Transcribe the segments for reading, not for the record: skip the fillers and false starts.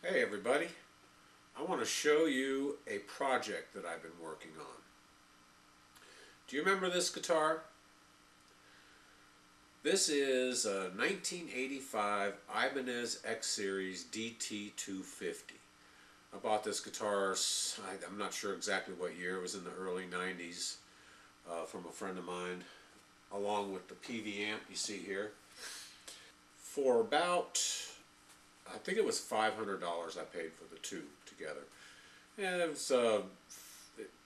Hey everybody, I want to show you a project that I've been working on. Do you remember this guitar? This is a 1985 Ibanez X Series DT250. I bought this guitar, I'm not sure exactly what year, it was in the early 90s from a friend of mine, along with the PV amp you see here, for about, I think it was $500 I paid for the two together. And it was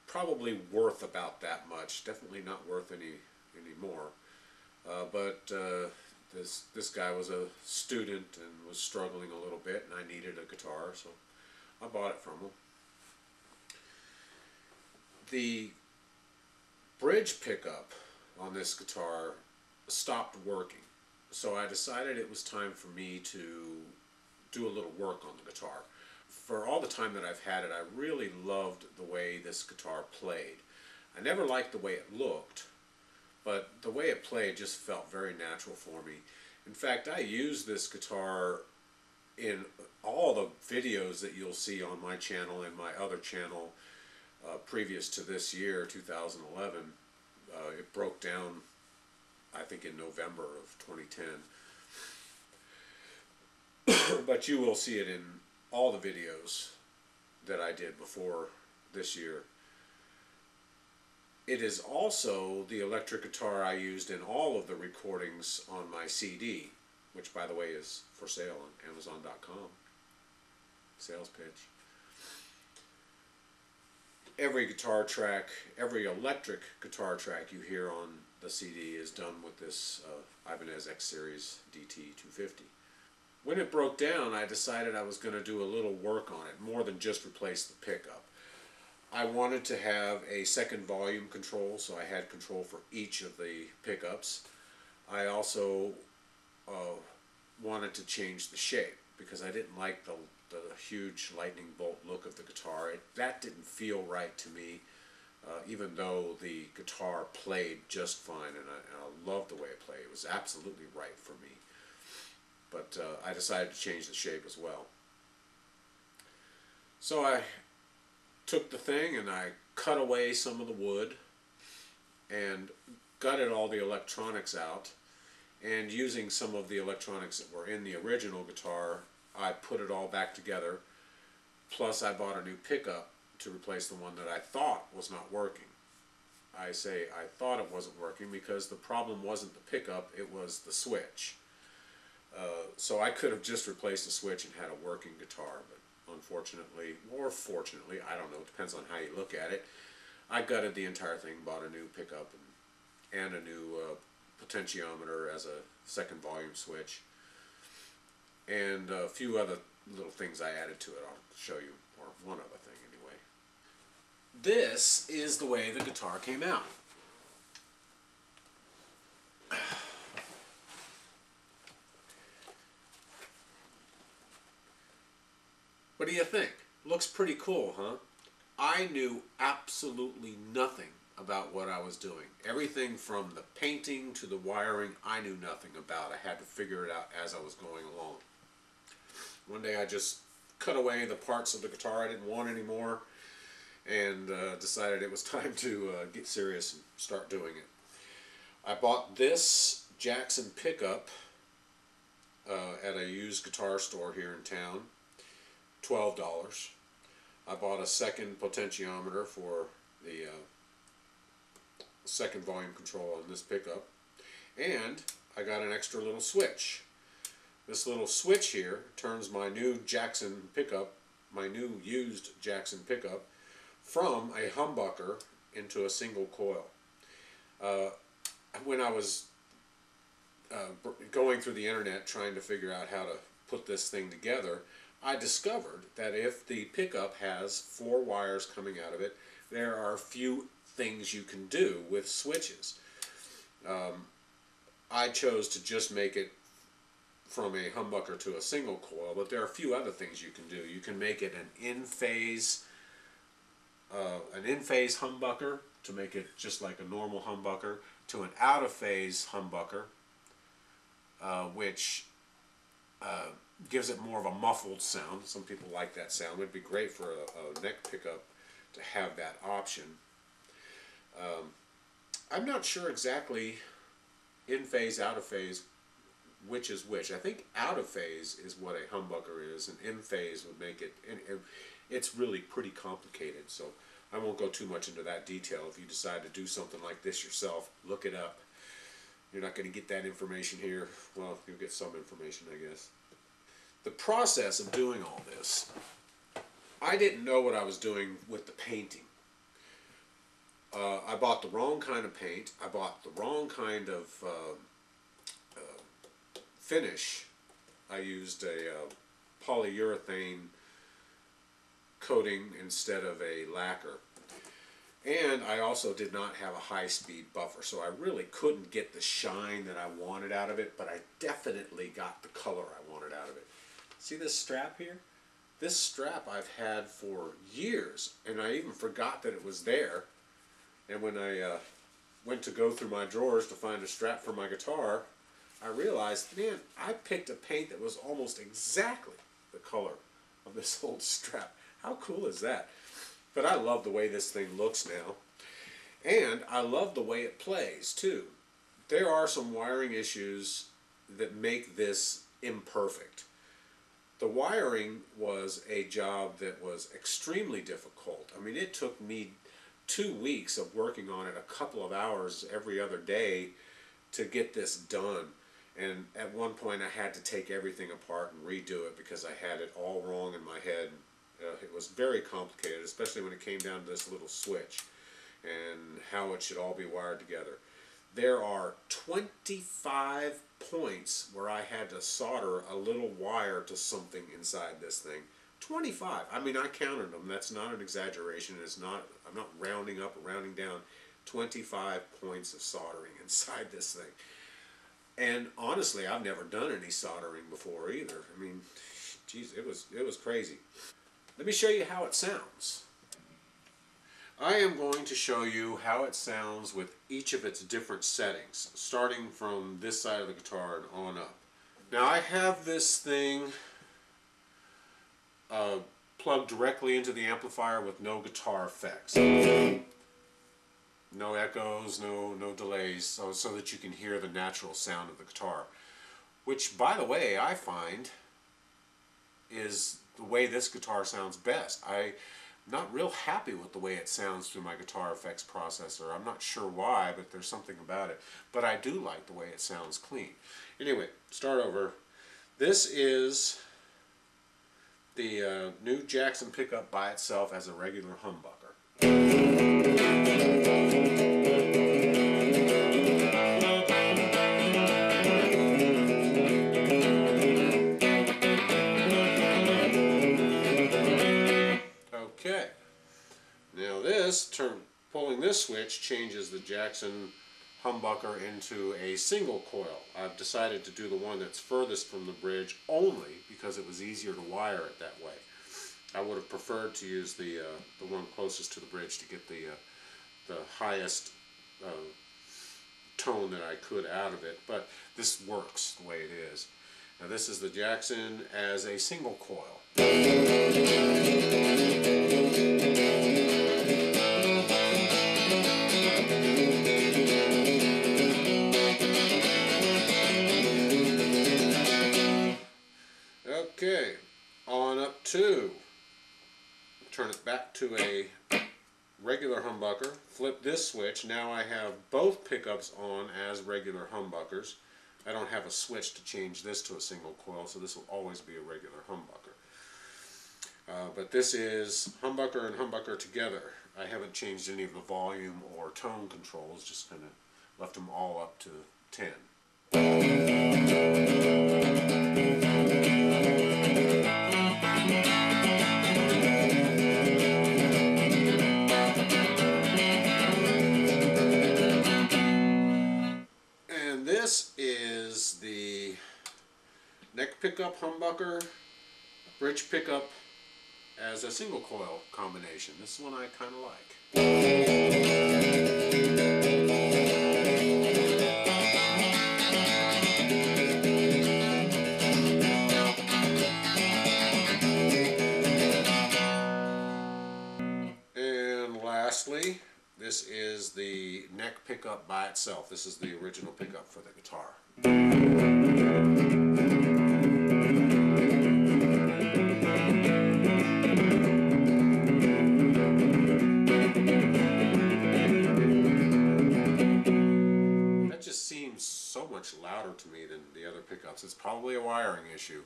probably worth about that much. Definitely not worth any more. But this guy was a student and was struggling a little bit, and I needed a guitar, so I bought it from him. The bridge pickup on this guitar stopped working, so I decided it was time for me to do a little work on the guitar. For all the time that I've had it, I really loved the way this guitar played. I never liked the way it looked, but the way it played just felt very natural for me. In fact, I use this guitar in all the videos that you'll see on my channel and my other channel previous to this year, 2011. It broke down, I think, in November of 2010. But you will see it in all the videos that I did before this year. It is also the electric guitar I used in all of the recordings on my CD, which, by the way, is for sale on Amazon.com. Sales pitch. Every guitar track, every electric guitar track you hear on the CD is done with this Ibanez X Series DT250. When it broke down, I decided I was going to do a little work on it, more than just replace the pickup. I wanted to have a second volume control, so I had control for each of the pickups. I also wanted to change the shape, because I didn't like the huge lightning bolt look of the guitar. That didn't feel right to me, even though the guitar played just fine, and I loved the way it played. It was absolutely right for me. But I decided to change the shape as well. So I took the thing and I cut away some of the wood and gutted all the electronics out, and using some of the electronics that were in the original guitar, I put it all back together. Plus I bought a new pickup to replace the one that I thought was not working. I say I thought it wasn't working because the problem wasn't the pickup, it was the switch. So I could have just replaced the switch and had a working guitar, but unfortunately, or fortunately, I don't know, it depends on how you look at it, I gutted the entire thing, bought a new pickup and a new potentiometer as a second volume switch, and a few other little things I added to it. I'll show you, or one other thing anyway. This is the way the guitar came out. What do you think? Looks pretty cool, huh? I knew absolutely nothing about what I was doing. Everything from the painting to the wiring, I knew nothing about. I had to figure it out as I was going along. One day I just cut away the parts of the guitar I didn't want anymore, and decided it was time to get serious and start doing it. I bought this Jackson pickup at a used guitar store here in town. $12. I bought a second potentiometer for the second volume control on this pickup, and I got an extra little switch. This little switch here turns my new Jackson pickup, my new used Jackson pickup, from a humbucker into a single coil. When I was going through the internet trying to figure out how to put this thing together, I discovered that if the pickup has 4 wires coming out of it, there are a few things you can do with switches. I chose to just make it from a humbucker to a single coil, but there are a few other things you can do. You can make it an in-phase humbucker to make it just like a normal humbucker, to an out-of-phase humbucker, which gives it more of a muffled sound. Some people like that sound. It would be great for a neck pickup to have that option. I'm not sure exactly in phase, out of phase, which is which. I think out of phase is what a humbucker is, and in phase would make it, and it's really pretty complicated, so I won't go too much into that detail. If you decide to do something like this yourself, look it up. You're not going to get that information here. Well, you'll get some information, I guess. The process of doing all this, I didn't know what I was doing with the painting. I bought the wrong kind of paint. I bought the wrong kind of finish. I used a polyurethane coating instead of a lacquer. And I also did not have a high-speed buffer, so I really couldn't get the shine that I wanted out of it, but I definitely got the color I wanted out of it. See this strap here? This strap I've had for years, and I even forgot that it was there. And when I went to go through my drawers to find a strap for my guitar, I realized, man, I picked a paint that was almost exactly the color of this old strap. How cool is that? But I love the way this thing looks now. And I love the way it plays, too. There are some wiring issues that make this imperfect. The wiring was a job that was extremely difficult. I mean, it took me 2 weeks of working on it, a couple of hours every other day to get this done. And at one point I had to take everything apart and redo it because I had it all wrong in my head. It was very complicated, especially when it came down to this little switch and how it should all be wired together. There are 25 points where I had to solder a little wire to something inside this thing. 25. I mean, I counted them. That's not an exaggeration. It's not. I'm not rounding up or rounding down. 25 points of soldering inside this thing. And honestly, I've never done any soldering before either. I mean, geez, it was crazy. Let me show you how it sounds. I am going to show you how it sounds with each of its different settings, starting from this side of the guitar and on up. Now I have this thing plugged directly into the amplifier with no guitar effects. No echoes, no delays, so that you can hear the natural sound of the guitar. Which, by the way, I find is the way this guitar sounds best. I'm not real happy with the way it sounds through my guitar effects processor. I'm not sure why, but there's something about it. But I do like the way it sounds clean. Anyway, start over. This is the new Jackson pickup by itself as a regular humbucker. Okay, now pulling this switch changes the Jackson humbucker into a single coil. I've decided to do the one that's furthest from the bridge only because it was easier to wire it that way. I would have preferred to use the one closest to the bridge to get the highest tone that I could out of it, but this works the way it is. Now this is the Jackson as a single coil. Okay, on up to, turn it back to a regular humbucker, flip this switch. Now I have both pickups on as regular humbuckers. I don't have a switch to change this to a single coil, so this will always be a regular humbucker. But this is humbucker and humbucker together. I haven't changed any of the volume or tone controls, just kind of left them all up to 10. And this is the neck pickup humbucker, bridge pickup as a single coil combination. This one I kind of like. This is the neck pickup by itself. This is the original pickup for the guitar. That just seems so much louder to me than the other pickups. It's probably a wiring issue.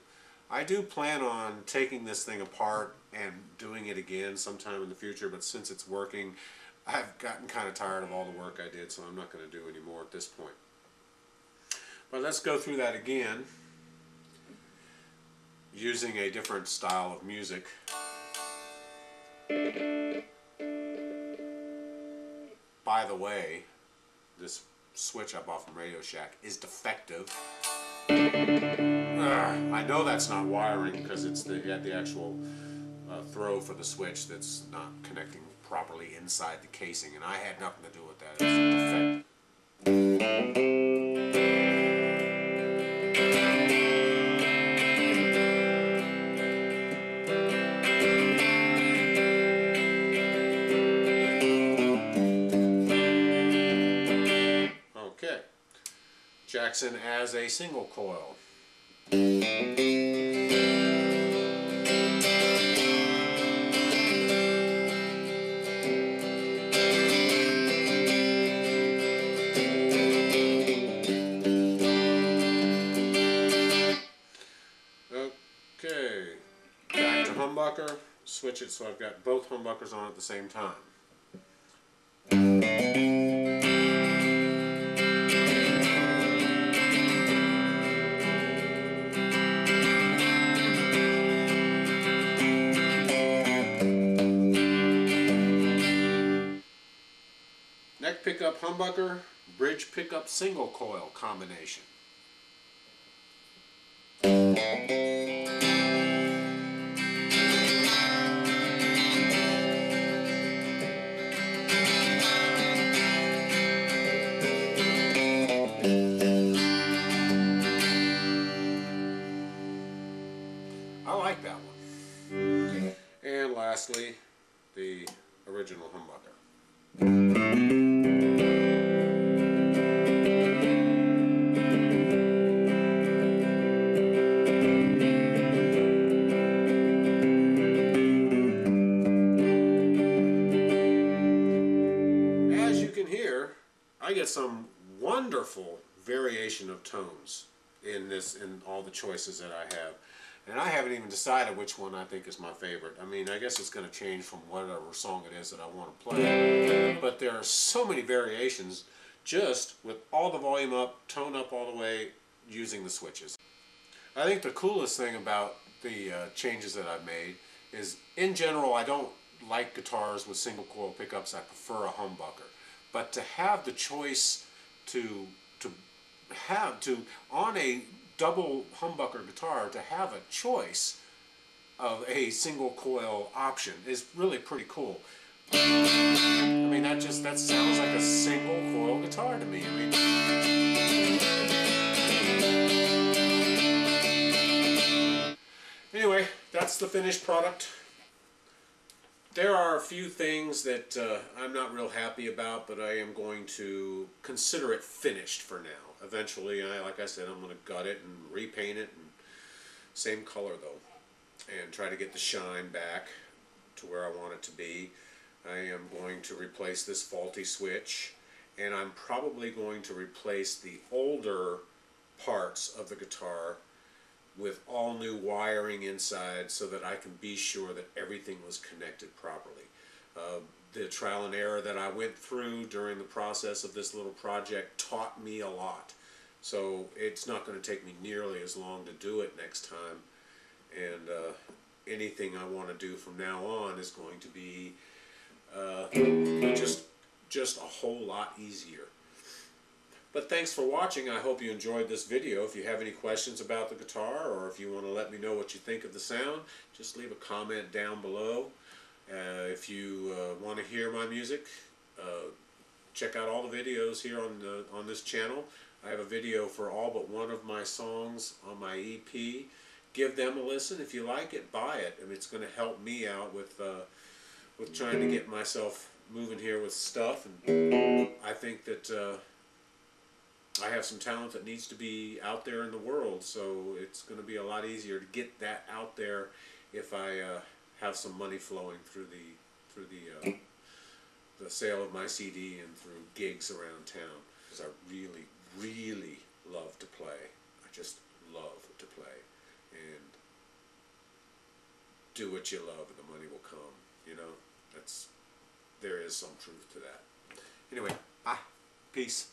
I do plan on taking this thing apart and doing it again sometime in the future, but since it's working, I've gotten kind of tired of all the work I did, so I'm not going to do any more at this point. But let's go through that again using a different style of music. By the way, this switch I bought from Radio Shack is defective. I know that's not wiring because it's the actual throw for the switch that's not connecting properly inside the casing, and I had nothing to do with that. It's defective. Okay. Jackson as a single coil. Okay, back to humbucker, switch it so I've got both humbuckers on at the same time. Neck pickup humbucker, bridge pickup single coil combination. I like that one. And lastly, the original humbucker. As you can hear, I get some wonderful variation of tones in all the choices that I have. And I haven't even decided which one I think is my favorite. I mean, I guess it's going to change from whatever song it is that I want to play. But there are so many variations just with all the volume up, tone up all the way, using the switches. I think the coolest thing about the changes that I've made is, in general, I don't like guitars with single coil pickups. I prefer a humbucker. But to have the choice on a double humbucker guitar, to have a choice of a single coil option is really pretty cool. I mean, that sounds like a single coil guitar to me. I mean, anyway, that's the finished product. There are a few things that I'm not real happy about, but I am going to consider it finished for now. Eventually, like I said, I'm going to gut it and repaint it, and same color though, and try to get the shine back to where I want it to be. I am going to replace this faulty switch, and I'm probably going to replace the older parts of the guitar with all new wiring inside so that I can be sure that everything was connected properly. The trial and error that I went through during the process of this little project taught me a lot. So it's not going to take me nearly as long to do it next time. And anything I want to do from now on is going to be just a whole lot easier. But thanks for watching. I hope you enjoyed this video. If you have any questions about the guitar, or if you want to let me know what you think of the sound, just leave a comment down below. If you want to hear my music, check out all the videos here on this channel. I have a video for all but one of my songs on my EP. Give them a listen. If you like it, buy it. I mean, it's going to help me out with trying to get myself moving here with stuff, and I think that I have some talent that needs to be out there in the world, so it's going to be a lot easier to get that out there if I have some money flowing through the sale of my CD and through gigs around town. Because I really, really love to play. I just love to play. And do what you love and the money will come. You know, there is some truth to that. Anyway, bye. Peace.